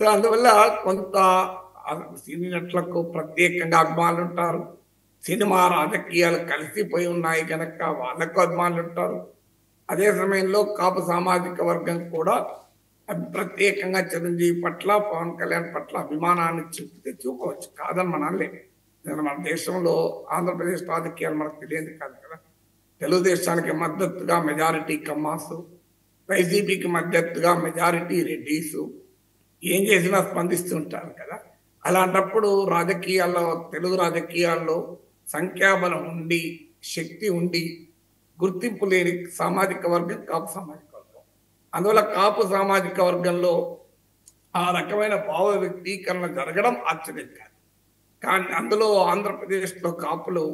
So అందువల్ల కొంత సినీ నటులకు ప్రత్యేకంగా అభిమానులుంటారు. సినిమా, రాజకీయాలు కలిసిపోయి ఉన్నాయి గనక వాళ్ళకు అభిమానులుంటారు. అదే సమయంలో కాపు సామాజిక వర్గం కూడా ప్రత్యేకంగా చిరంజీవి పట్ల, పవన్ కళ్యాణ్ పట్ల అభిమానాన్ని చూపితే చూపవచ్చు. కాదని మనం అనలేం. ఎందుకంటే మన దేశంలో ఆంధ్రప్రదేశ్ రాజకీయాలు మనకు తెలియదు కాదు కదా! తెలుగుదేశానికి మద్దతుగా మెజారిటీ కమ్మాసు, వైసీపీకి మద్దతుగా మెజారిటీ రెడ్డీసు. ఏం చేసినా స్పందిస్తుంటారు కదా! అలాంటప్పుడు రాజకీయాల్లో, తెలుగు రాజకీయాల్లో సంఖ్యాబలం ఉండి, శక్తి ఉండి, గుర్తింపు లేని సామాజిక వర్గం కాపు సామాజిక వర్గం. అందువల్ల కాపు సామాజిక వర్గంలో ఆ రకమైన భావ వ్యక్తీకరణ జరగడం ఆశ్చర్యం కాదు. కానీ అందులో ఆంధ్రప్రదేశ్‌లో కాపులు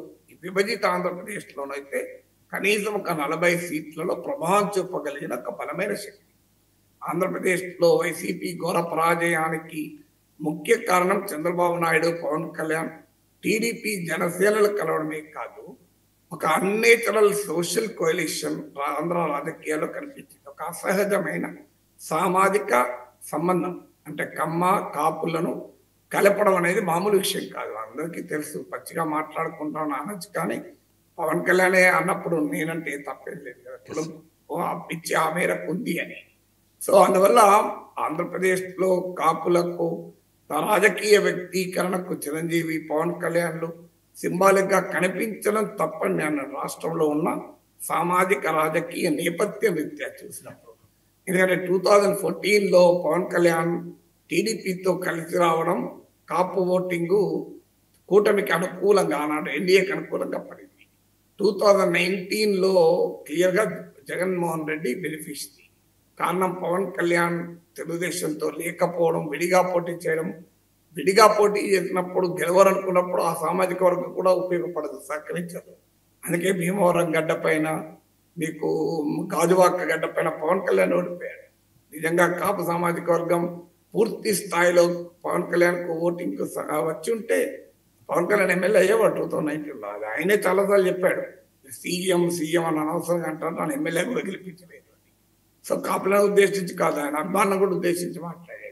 విభజిత ఆంధ్రప్రదేశ్‌లోనైతే కనీసం ఒక 40 సీట్లలో ప్రభావం చూపగలిగిన ఒక బలమైన శక్తి. ఆంధ్రప్రదేశ్‌లో వైసీపీ ఘోర పరాజయానికి ముఖ్య కారణం చంద్రబాబు నాయుడు, పవన్ కళ్యాణ్, టీడీపీ, జనసేనలు కలవడమే కాదు, ఒక అన్నేచురల్ సోషల్ కోalition ఆంధ్ర రాజకీయాల్లో కనిపించింది. ఒక అసహజమైన సామాజిక సంబంధం. అంటే కమ్మ, కాపులను కలపడం అనేది మామూలు విషయం కాదు. అందరికీ తెలుసు. పచ్చిగా మాట్లాడుకుంటాం అనొచ్చు కానీ పవన్ కళ్యాణే అన్నప్పుడు నేనంటే తప్పేం లేదు కదా! ఆ పిచ్చి ఆ మేరకు ఉంది అని. సో అందువల్ల ఆంధ్రప్రదేశ్‌లో కాపులకు రాజకీయ వ్యక్తీకరణకు చిరంజీవి, పవన్ కళ్యాణ్‌లు సింబాలిక్‌గా కనిపించడం తప్పని నేను రాష్ట్రంలో ఉన్న సామాజిక రాజకీయ నేపథ్యం రీత్యా చూసినప్పుడు. ఎందుకంటే 2014లో పవన్ కళ్యాణ్ టీడీపీతో కలిసి రావడం కాపు ఓటింగు కూటమికి అనుకూలంగా ఆనాడు ఎన్డీఏకి అనుకూలంగా పడింది. 2019లో క్లియర్‌గా జగన్మోహన్ రెడ్డి బెనిఫిషరీ. కారణం పవన్ కళ్యాణ్ తెలుగుదేశంతో లేకపోవడం, విడిగా పోటీ చేయడం. విడిగా పోటీ చేసినప్పుడు గెలవాలనుకున్నప్పుడు ఆ సామాజిక వర్గం కూడా ఉపయోగపడదు, సహకరించదు. అందుకే భీమవరం గడ్డ పైన, మీకు గాజువాక గడ్డ పైన పవన్ కళ్యాణ్ ఓడిపోయాడు. నిజంగా కాపు సామాజిక వర్గం పూర్తి స్థాయిలో పవన్ కళ్యాణ్‌కు ఓటింగ్‌కు వచ్చి ఉంటే పవన్ కళ్యాణ్ ఎమ్మెల్యే అయ్యేవాడు 2019లో. అది ఆయనే చాలాసార్లు చెప్పాడు. సీఎం అని అనవసరంగా అంటారు, నన్ను ఎమ్మెల్యే కూడా గెలిపించలేదు. సో కాపులను ఉద్దేశించి కాదు, ఆయన అభిమానం కూడా ఉద్దేశించి మాట్లాడాడు.